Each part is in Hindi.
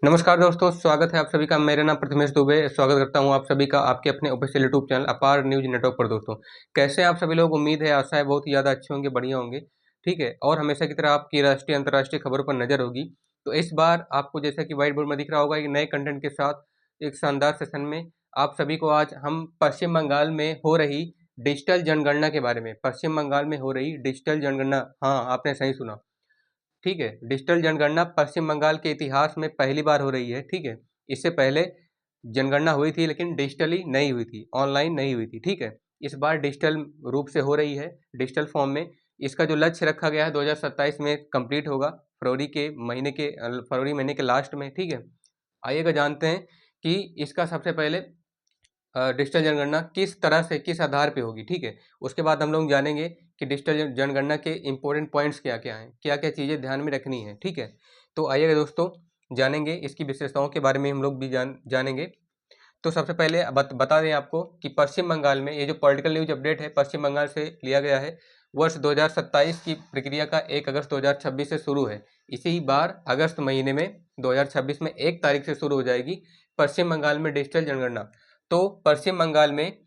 नमस्कार दोस्तों, स्वागत है आप सभी का। मेरा नाम प्रथमेश दुबे। स्वागत करता हूं आप सभी का आपके अपने ऑफिशियल यूट्यूब चैनल अपार न्यूज नेटवर्क पर। दोस्तों कैसे हैं आप सभी लोग? उम्मीद है, आशा है बहुत ही ज़्यादा अच्छे होंगे, बढ़िया होंगे। ठीक है, और हमेशा की तरह आपकी राष्ट्रीय अंतर्राष्ट्रीय खबरों पर नजर होगी। तो इस बार आपको जैसा कि व्हाइट बोर्ड में दिख रहा होगा, एक नए कंटेंट के साथ एक शानदार सेशन में आप सभी को आज हम पश्चिम बंगाल में हो रही डिजिटल जनगणना के बारे में, पश्चिम बंगाल में हो रही डिजिटल जनगणना, हाँ आपने सही सुना, ठीक है। डिजिटल जनगणना पश्चिम बंगाल के इतिहास में पहली बार हो रही है। ठीक है, इससे पहले जनगणना हुई थी लेकिन डिजिटली नहीं हुई थी, ऑनलाइन नहीं हुई थी। ठीक है, इस बार डिजिटल रूप से हो रही है, डिजिटल फॉर्म में। इसका जो लक्ष्य रखा गया है 2027 में कंप्लीट होगा, फरवरी महीने के लास्ट में। ठीक है, आइएगा जानते हैं कि इसका सबसे पहले डिजिटल जनगणना किस तरह से, किस आधार पे होगी। ठीक है, उसके बाद हम लोग जानेंगे कि डिजिटल जनगणना के इंपॉर्टेंट पॉइंट्स क्या क्या हैं, क्या क्या चीज़ें ध्यान में रखनी है। ठीक है, तो आइएगा दोस्तों जानेंगे इसकी विशेषताओं के बारे में, हम लोग भी जानेंगे। तो सबसे पहले बता दें आपको कि पश्चिम बंगाल में ये जो पॉलिटिकल न्यूज अपडेट है पश्चिम बंगाल से लिया गया है। वर्ष 2027 की प्रक्रिया का 1 अगस्त 2026 से शुरू है। इसी बार अगस्त महीने में 2026 में 1 तारीख से शुरू हो जाएगी पश्चिम बंगाल में डिजिटल जनगणना। तो पश्चिम बंगाल में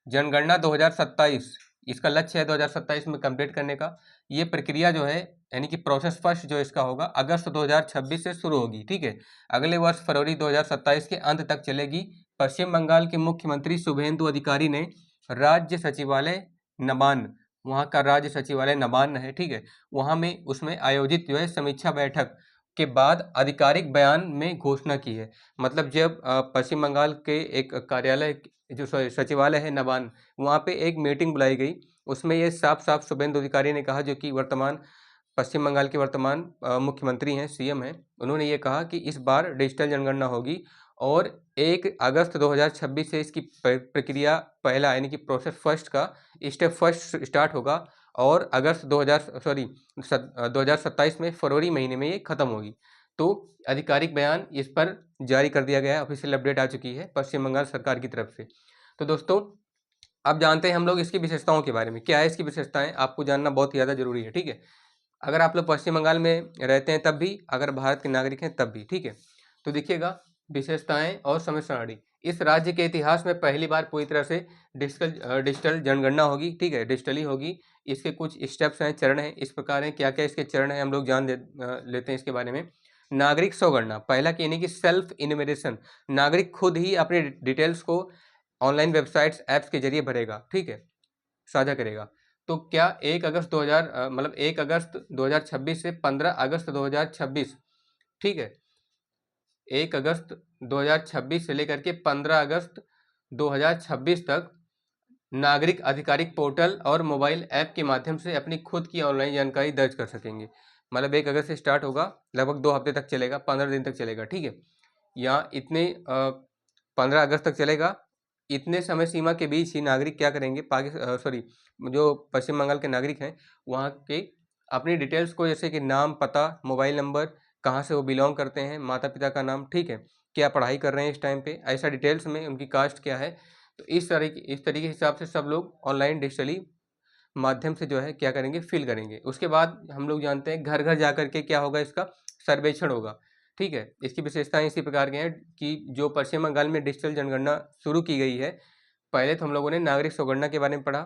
जनगणना 2027, इसका लक्ष्य है 2027 में कंप्लीट करने का। ये प्रक्रिया जो है, यानी कि प्रोसेस फर्स्ट जो इसका होगा, अगस्त 2026 से शुरू होगी। ठीक है, अगले वर्ष फरवरी 2027 के अंत तक चलेगी। पश्चिम बंगाल के मुख्यमंत्री शुभेंदु अधिकारी ने राज्य सचिवालय नबान, वहाँ का राज्य सचिवालय नबान है, ठीक है, वहाँ में उसमें आयोजित जो है समीक्षा बैठक के बाद आधिकारिक बयान में घोषणा की है। मतलब जब पश्चिम बंगाल के एक कार्यालय जो सचिवालय है नबान, वहाँ पे एक मीटिंग बुलाई गई, उसमें ये साफ साफ शुभेंदु अधिकारी ने कहा, जो कि वर्तमान पश्चिम बंगाल के वर्तमान मुख्यमंत्री हैं, सीएम हैं, उन्होंने ये कहा कि इस बार डिजिटल जनगणना होगी और 1 अगस्त 2026 से इसकी प्रक्रिया पहला, यानी कि प्रोसेस फर्स्ट का स्टेप फर्स्ट स्टार्ट होगा और अगस्त 2027 में फरवरी महीने में ये खत्म होगी। तो आधिकारिक बयान इस पर जारी कर दिया गया है, ऑफिशियल अपडेट आ चुकी है पश्चिम बंगाल सरकार की तरफ से। तो दोस्तों अब जानते हैं हम लोग इसकी विशेषताओं के बारे में। क्या है इसकी विशेषताएं, आपको जानना बहुत ज़्यादा जरूरी है। ठीक है, अगर आप लोग पश्चिम बंगाल में रहते हैं तब भी, अगर भारत के नागरिक हैं तब भी। ठीक है, तो देखिएगा विशेषताएं और समय सारणी। इस राज्य के इतिहास में पहली बार पूरी तरह से डिजिटल जनगणना होगी। ठीक है, डिजिटली होगी। इसके कुछ स्टेप्स हैं, चरण हैं, इस प्रकार हैं। क्या क्या इसके चरण हैं हम लोग लेते हैं इसके बारे में। नागरिक स्वगणना पहला, यानी कि सेल्फ इन्यूमरेशन, नागरिक खुद ही अपने डिटेल्स को ऑनलाइन वेबसाइट्स ऐप्स के जरिए भरेगा। ठीक है, साझा करेगा। तो क्या 1 अगस्त 2026 से 15 अगस्त 2026, ठीक है, 1 अगस्त 2026 से लेकर के 15 अगस्त 2026 तक नागरिक आधिकारिक पोर्टल और मोबाइल ऐप के माध्यम से अपनी खुद की ऑनलाइन जानकारी दर्ज कर सकेंगे। मतलब 1 अगस्त से स्टार्ट होगा, लगभग 2 हफ्ते तक चलेगा, 15 दिन तक चलेगा। ठीक है, यहाँ इतने 15 अगस्त तक चलेगा। इतने समय सीमा के बीच ही नागरिक क्या करेंगे, जो पश्चिम बंगाल के नागरिक हैं वहाँ के अपनी डिटेल्स को, जैसे कि नाम, पता, मोबाइल नंबर, कहाँ से वो बिलोंग करते हैं, माता पिता का नाम, ठीक है, क्या पढ़ाई कर रहे हैं इस टाइम पे, ऐसा डिटेल्स में, उनकी कास्ट क्या है। तो इस तरीके के हिसाब से सब लोग ऑनलाइन डिजिटली माध्यम से जो है क्या करेंगे, फिल करेंगे। उसके बाद हम लोग जानते हैं घर घर जा करके क्या होगा, इसका सर्वेक्षण होगा। ठीक है, इसकी विशेषताएं इसी प्रकार की हैं कि जो पश्चिम बंगाल में डिजिटल जनगणना शुरू की गई है, पहले तो हम लोगों ने नागरिक स्वगणना के बारे में पढ़ा।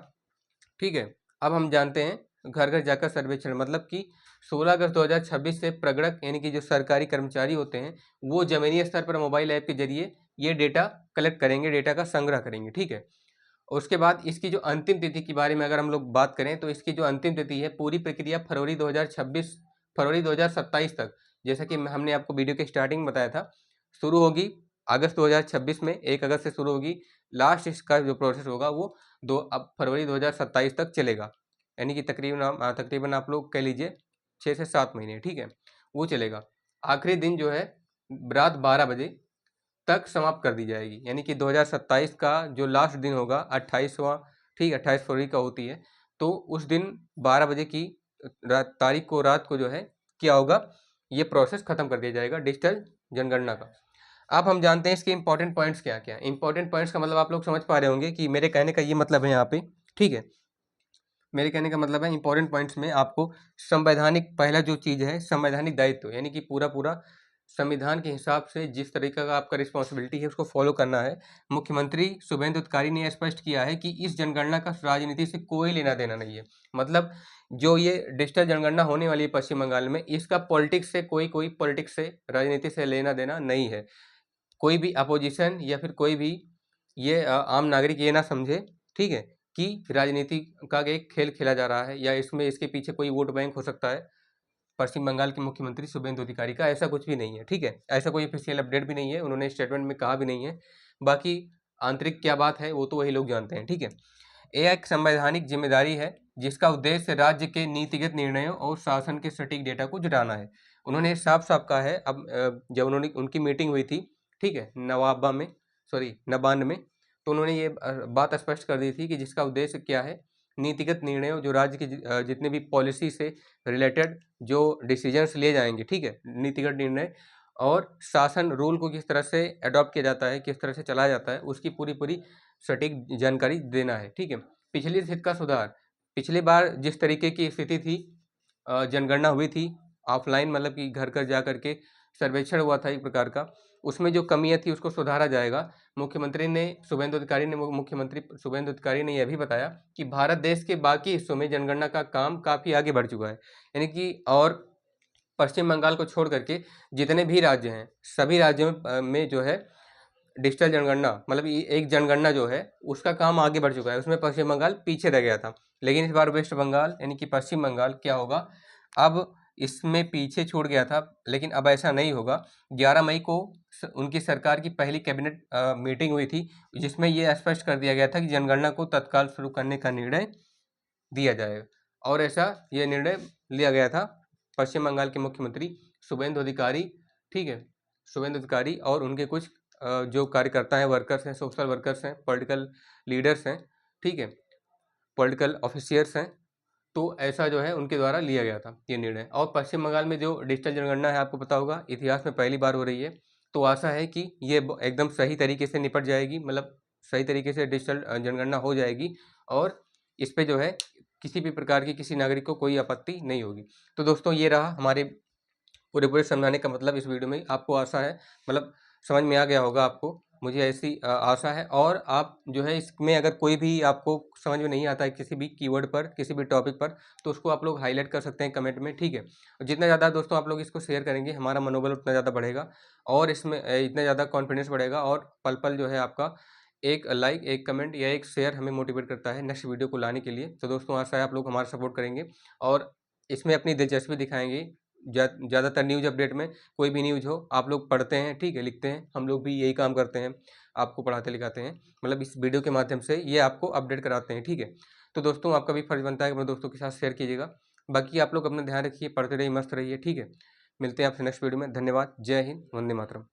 ठीक है, अब हम जानते हैं घर घर जाकर सर्वेक्षण, मतलब कि 16 अगस्त 2026 से प्रगणक, यानी कि जो सरकारी कर्मचारी होते हैं, वो जमीनी स्तर पर मोबाइल ऐप के जरिए ये डेटा कलेक्ट करेंगे, डेटा का संग्रह करेंगे। ठीक है, उसके बाद इसकी जो अंतिम तिथि के बारे में अगर हम लोग बात करें, तो इसकी जो अंतिम तिथि है, पूरी प्रक्रिया फरवरी 2027 तक, जैसा कि हमने आपको वीडियो के स्टार्टिंग में बताया था, शुरू होगी अगस्त 2026 में, 1 अगस्त से शुरू होगी। लास्ट इसका जो प्रोसेस होगा वो अब फरवरी 2027 तक चलेगा, यानी कि तकरीबन आप लोग कह लीजिए 6 से 7 महीने। ठीक है, वो चलेगा। आखिरी दिन जो है रात 12 बजे तक समाप्त कर दी जाएगी, यानी कि 2027 का जो लास्ट दिन होगा 28वां, ठीक, 28 फरवरी का होती है, तो उस दिन 12 बजे की तारीख को, रात को जो है क्या होगा, ये प्रोसेस खत्म कर दिया जाएगा डिजिटल जनगणना का। अब हम जानते हैं इसके इंपॉर्टेंट पॉइंट्स क्या क्या। इंपॉर्टेंट पॉइंट्स का मतलब आप लोग समझ पा रहे होंगे कि मेरे कहने का ये मतलब है यहाँ पे। ठीक है, मेरे कहने का मतलब है इंपॉर्टेंट पॉइंट्स में आपको संवैधानिक, पहला जो चीज़ है संवैधानिक दायित्व, यानी कि पूरा संविधान के हिसाब से जिस तरीके का आपका रिस्पॉन्सिबिलिटी है उसको फॉलो करना है। मुख्यमंत्री शुभेंदु अधिकारी ने स्पष्ट किया है कि इस जनगणना का राजनीति से कोई लेना देना नहीं है। मतलब जो ये डिजिटल जनगणना होने वाली है पश्चिम बंगाल में, इसका पॉलिटिक्स से कोई पॉलिटिक्स से, राजनीति से लेना देना नहीं है। कोई भी अपोजिशन या फिर कोई भी ये आम नागरिक ये ना समझे, ठीक है, कि राजनीति का एक खेल खेला जा रहा है या इसमें इसके पीछे कोई वोट बैंक हो सकता है पश्चिम बंगाल के मुख्यमंत्री शुभेंदु अधिकारी का। ऐसा कुछ भी नहीं है, ठीक है। ऐसा कोई ऑफिशियल अपडेट भी नहीं है, उन्होंने स्टेटमेंट में कहा भी नहीं है। बाकी आंतरिक क्या बात है वो तो वही लोग जानते हैं, ठीक है। यह एक संवैधानिक जिम्मेदारी है जिसका उद्देश्य राज्य के नीतिगत निर्णयों और शासन के सटीक डेटा को जुटाना है। उन्होंने साफ साफ कहा है। अब जब उन्होंने उनकी मीटिंग हुई थी, ठीक है, नबान में, तो उन्होंने ये बात स्पष्ट कर दी थी कि जिसका उद्देश्य क्या है, नीतिगत निर्णयों, जो राज्य के जितने भी पॉलिसी से रिलेटेड जो डिसीजंस लिए जाएंगे, ठीक है, नीतिगत निर्णय, और शासन रूल को किस तरह से अडॉप्ट किया जाता है, किस तरह से चलाया जाता है, उसकी पूरी पूरी सटीक जानकारी देना है, ठीक है। पिछली स्थिति का सुधार, पिछली बार जिस तरीके की स्थिति थी, जनगणना हुई थी ऑफलाइन, मतलब कि घर घर जा करके सर्वेक्षण हुआ था एक प्रकार का, उसमें जो कमियां थी उसको सुधारा जाएगा। मुख्यमंत्री शुभेंदु अधिकारी ने यह भी बताया कि भारत देश के बाकी हिस्सों में जनगणना का काम काफ़ी आगे बढ़ चुका है, यानी कि, और पश्चिम बंगाल को छोड़ करके जितने भी राज्य हैं, सभी राज्यों में जो है डिजिटल जनगणना, मतलब एक जनगणना जो है उसका काम आगे बढ़ चुका है। उसमें पश्चिम बंगाल पीछे रह गया था, लेकिन इस बार वेस्ट बंगाल यानी कि पश्चिम बंगाल क्या होगा, अब इसमें पीछे छूट गया था, लेकिन अब ऐसा नहीं होगा। 11 मई को उनकी सरकार की पहली कैबिनेट मीटिंग हुई थी, जिसमें ये स्पष्ट कर दिया गया था कि जनगणना को तत्काल शुरू करने का निर्णय दिया जाएगा, और ऐसा ये निर्णय लिया गया था पश्चिम बंगाल के मुख्यमंत्री शुभेंदु अधिकारी, ठीक है, शुभेंदु अधिकारी और उनके कुछ जो कार्यकर्ता हैं, वर्कर्स हैं, सोशल वर्कर्स हैं, पॉलिटिकल लीडर्स हैं, ठीक है, पॉलिटिकल ऑफिसियर्स हैं। तो ऐसा जो है उनके द्वारा लिया गया था ये निर्णय। और पश्चिम बंगाल में जो डिजिटल जनगणना है, आपको पता होगा, इतिहास में पहली बार हो रही है, तो आशा है कि ये एकदम सही तरीके से निपट जाएगी, मतलब सही तरीके से डिजिटल जनगणना हो जाएगी, और इस पे जो है किसी भी प्रकार की किसी नागरिक को कोई आपत्ति नहीं होगी। तो दोस्तों ये रहा हमारे पूरे समझाने का मतलब इस वीडियो में। आपको आशा है, मतलब समझ में आ गया होगा आपको, मुझे ऐसी आशा है। और आप जो है इसमें अगर कोई भी आपको समझ में नहीं आता है किसी भी कीवर्ड पर, किसी भी टॉपिक पर, तो उसको आप लोग हाईलाइट कर सकते हैं कमेंट में, ठीक है। और जितना ज़्यादा दोस्तों आप लोग इसको शेयर करेंगे, हमारा मनोबल उतना ज़्यादा बढ़ेगा, और इसमें इतना ज़्यादा कॉन्फिडेंस बढ़ेगा, और पल पल जो है आपका एक लाइक, एक कमेंट या एक शेयर हमें मोटिवेट करता है नेक्स्ट वीडियो को लाने के लिए। तो दोस्तों आशा है आप लोग हमारा सपोर्ट करेंगे, और इसमें अपनी दिलचस्पी दिखाएंगे। ज़्यादातर न्यूज़ अपडेट में कोई भी न्यूज़ हो, आप लोग पढ़ते हैं, ठीक है, लिखते हैं, हम लोग भी यही काम करते हैं, आपको पढ़ाते लिखाते हैं, मतलब इस वीडियो के माध्यम से ये आपको अपडेट कराते हैं, ठीक है। तो दोस्तों आपका भी फर्ज बनता है कि अपने दोस्तों के साथ शेयर कीजिएगा। बाकी आप लोग अपना ध्यान रखिए, पढ़ते रहिए, मस्त रहिए, ठीक है। मिलते हैं आपसे नेक्स्ट वीडियो में। धन्यवाद। जय हिंद, वंदे मातरम।